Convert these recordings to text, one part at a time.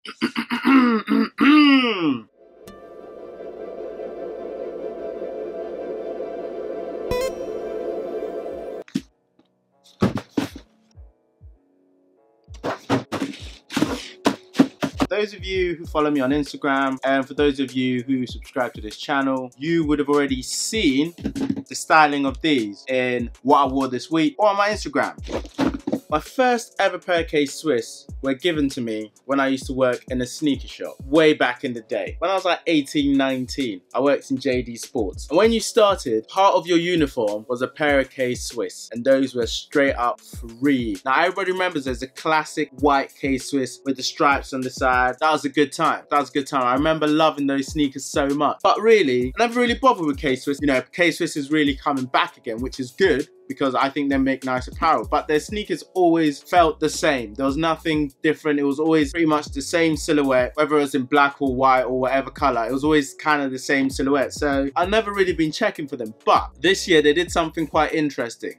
Those of you who follow me on Instagram, and for those of you who subscribe to this channel, you would have already seen the styling of these in what I wore this week or on my Instagram. My first ever pair of K-Swiss were given to me when I used to work in a sneaker shop way back in the day. When I was like 18, 19, I worked in JD Sports. And when you started, part of your uniform was a pair of K-Swiss, and those were straight up free. Now everybody remembers there's a classic white K-Swiss with the stripes on the side. That was a good time. That was a good time. I remember loving those sneakers so much. But really, I never really bothered with K-Swiss. You know, K-Swiss is really coming back again, which is good, because I think they make nice apparel, but their sneakers always felt the same. There was nothing different. It was always pretty much the same silhouette, whether it was in black or white or whatever color. It was always kind of the same silhouette. So I've never really been checking for them, but this year they did something quite interesting.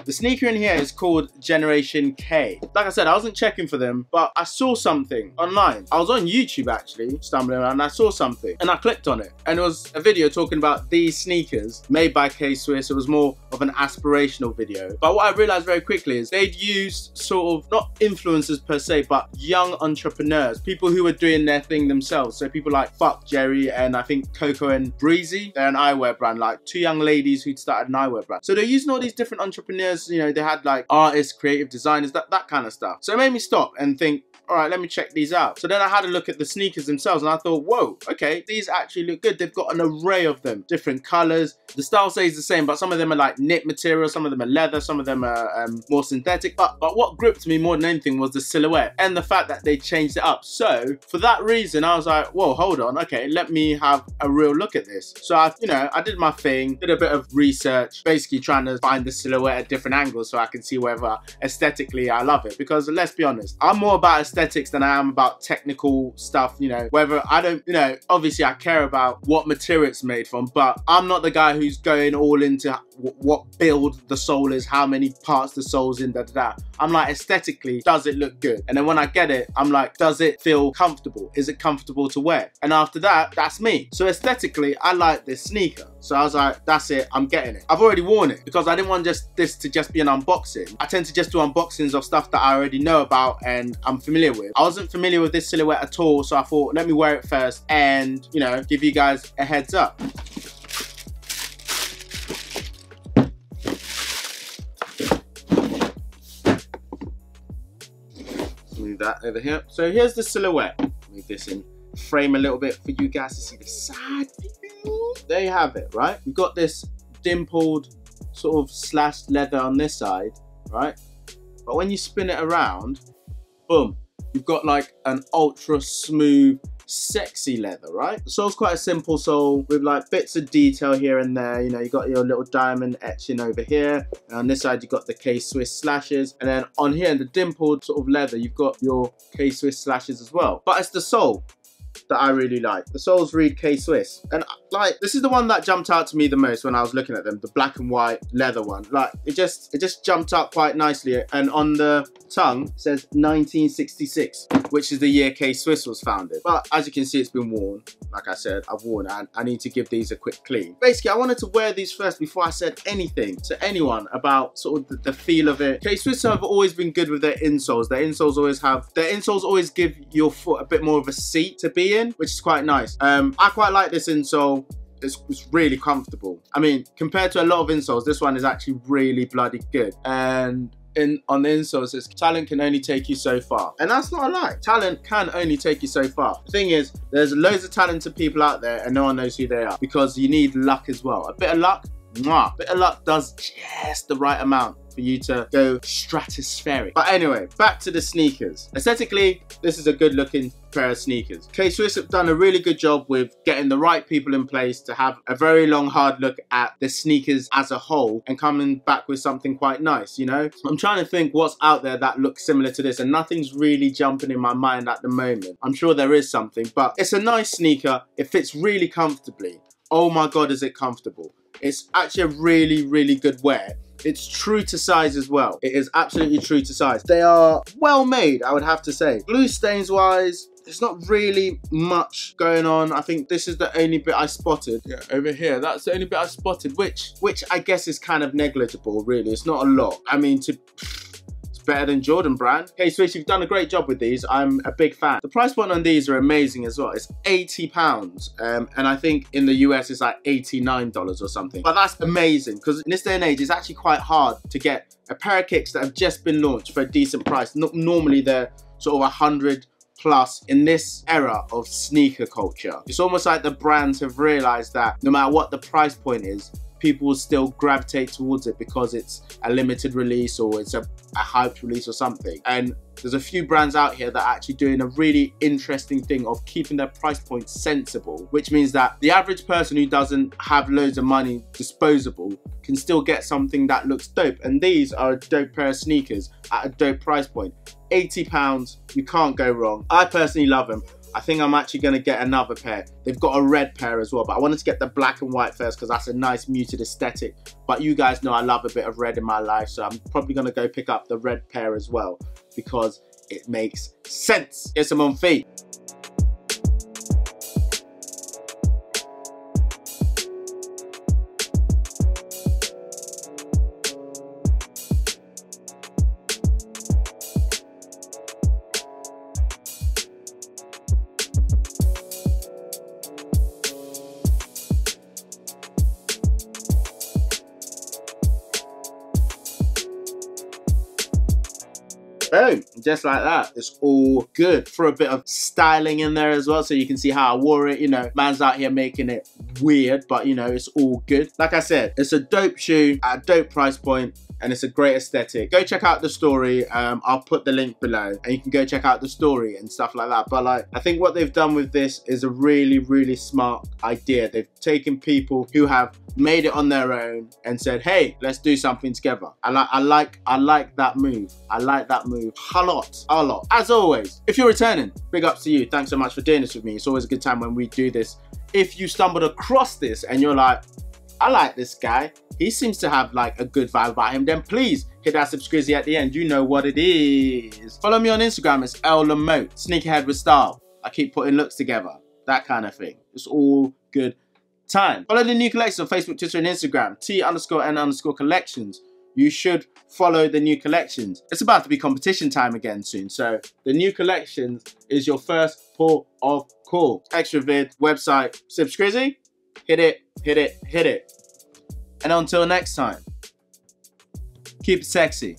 The sneaker in here is called Generation K. Like I said, I wasn't checking for them, but I saw something online. I was on YouTube actually, stumbling around, and I saw something and I clicked on it. And it was a video talking about these sneakers made by K-Swiss. It was more of an aspirational video. But what I realized very quickly is they'd used sort of, not influencers per se, but young entrepreneurs, people who were doing their thing themselves. So people like Fuck Jerry and I think Coco and Breezy. They're an eyewear brand, like two young ladies who'd started an eyewear brand. So they're using all these different entrepreneurs, you know, they had like artists, creative designers, that kind of stuff. So it made me stop and think, all right, let me check these out. So then I had a look at the sneakers themselves and I thought, whoa, okay, these actually look good. They've got an array of them, different colors. The style stays the same, but some of them are like knit material, some of them are leather, some of them are more synthetic. But what gripped me more than anything was the silhouette and the fact that they changed it up. So for that reason, I was like, whoa, hold on, okay, let me have a real look at this. So I did my thing, did a bit of research, basically trying to find the silhouette at different angles so I can see whether aesthetically I love it. Because let's be honest, I'm more about aesthetics than I am about technical stuff, you know, whether I don't, you know, obviously I care about what material it's made from, but I'm not the guy who's going all into what build the sole is, how many parts the sole's in, I'm like, aesthetically, does it look good? And then when I get it, I'm like, does it feel comfortable? Is it comfortable to wear? And after that, that's me. So aesthetically, I like this sneaker. So I was like, that's it, I'm getting it. I've already worn it because I didn't want this to just be an unboxing. I tend to just do unboxings of stuff that I already know about and I'm familiar with. I wasn't familiar with this silhouette at all, so I thought, let me wear it first and, you know, give you guys a heads up. Move that over here. So here's the silhouette. Move this in frame a little bit for you guys to see the side. There you have it, right? We've got this dimpled sort of slashed leather on this side, right? But when you spin it around, boom, you've got like an ultra smooth, sexy leather, right? The sole's quite a simple sole with like bits of detail here and there. You know, you got your little diamond etching over here. And on this side, you've got the K-Swiss slashes. And then on here, in the dimpled sort of leather, you've got your K-Swiss slashes as well. But it's the sole that I really like. The soles read K-Swiss. And like, this is the one that jumped out to me the most when I was looking at them, the black and white leather one. Like, it just jumped up quite nicely. And on the tongue, it says 1966, which is the year K-Swiss was founded. But as you can see, it's been worn. Like I said, I've worn it and I need to give these a quick clean. Basically, I wanted to wear these first before I said anything to anyone about sort of the feel of it. K-Swiss have always been good with their insoles. Their insoles always give your foot a bit more of a seat to be in, which is quite nice. I quite like this insole. It's really comfortable. I mean, compared to a lot of insoles, this one is actually really bloody good. And on the insole, it says talent can only take you so far. And that's not a lie. Talent can only take you so far. The thing is, there's loads of talented people out there and no one knows who they are because you need luck as well. A bit of luck, mwah. A bit of luck does just the right amount for you to go stratospheric. But anyway, back to the sneakers. Aesthetically, this is a good looking pair of sneakers. K-Swiss have done a really good job with getting the right people in place to have a very long, hard look at the sneakers as a whole and coming back with something quite nice, you know? I'm trying to think what's out there that looks similar to this and nothing's really jumping in my mind at the moment. I'm sure there is something, but it's a nice sneaker. It fits really comfortably. Oh my God, is it comfortable. It's actually a really, really good wear. It's true to size as well. It is absolutely true to size. They are well made, I would have to say. Glue stains wise, there's not really much going on. I think this is the only bit I spotted. Yeah, over here, that's the only bit I spotted, which I guess is kind of negligible, really. It's not a lot. I mean, it's better than Jordan brand. Hey Swish, you've done a great job with these. I'm a big fan. The price point on these are amazing as well. It's £80, and I think in the US it's like $89 or something. But that's amazing, because in this day and age, it's actually quite hard to get a pair of kicks that have just been launched for a decent price. Normally they're sort of 100 plus in this era of sneaker culture. It's almost like the brands have realized that no matter what the price point is, people will still gravitate towards it because it's a limited release or it's a hyped release or something. And there's a few brands out here that are actually doing a really interesting thing of keeping their price points sensible, which means that the average person who doesn't have loads of money disposable can still get something that looks dope. And these are a dope pair of sneakers at a dope price point. £80, you can't go wrong. I personally love them. I think I'm actually going to get another pair. They've got a red pair as well, but I wanted to get the black and white first because that's a nice muted aesthetic. But you guys know I love a bit of red in my life, so I'm probably going to go pick up the red pair as well because it makes sense. Get some on feet. Boom, just like that. It's all good. Throw a bit of styling in there as well so you can see how I wore it. You know, man's out here making it weird, but you know, it's all good. Like I said, it's a dope shoe at a dope price point and it's a great aesthetic. Go check out the story. I'll put the link below and you can go check out the story and stuff like that. But like, I think what they've done with this is a really, really smart idea. They've taken people who have made it on their own and said, hey, let's do something together. I like that move. I like that move a lot. As always, if you're returning, big ups to you. Thanks so much for doing this with me. It's always a good time when we do this. If you stumbled across this and you're like, I like this guy, he seems to have like a good vibe about him, then please hit that subscribe at the end. You know what it is. Follow me on Instagram, it's Llomotes, sneakerhead with style. I keep putting looks together, that kind of thing. It's all good time. Follow the new collections on Facebook, Twitter, and Instagram, T_N_collections. You should follow the new collections. It's about to be competition time again soon, so the new collections is your first port of call. Extra vid, website, subscribe, hit it, hit it, hit it. And until next time, keep it sexy.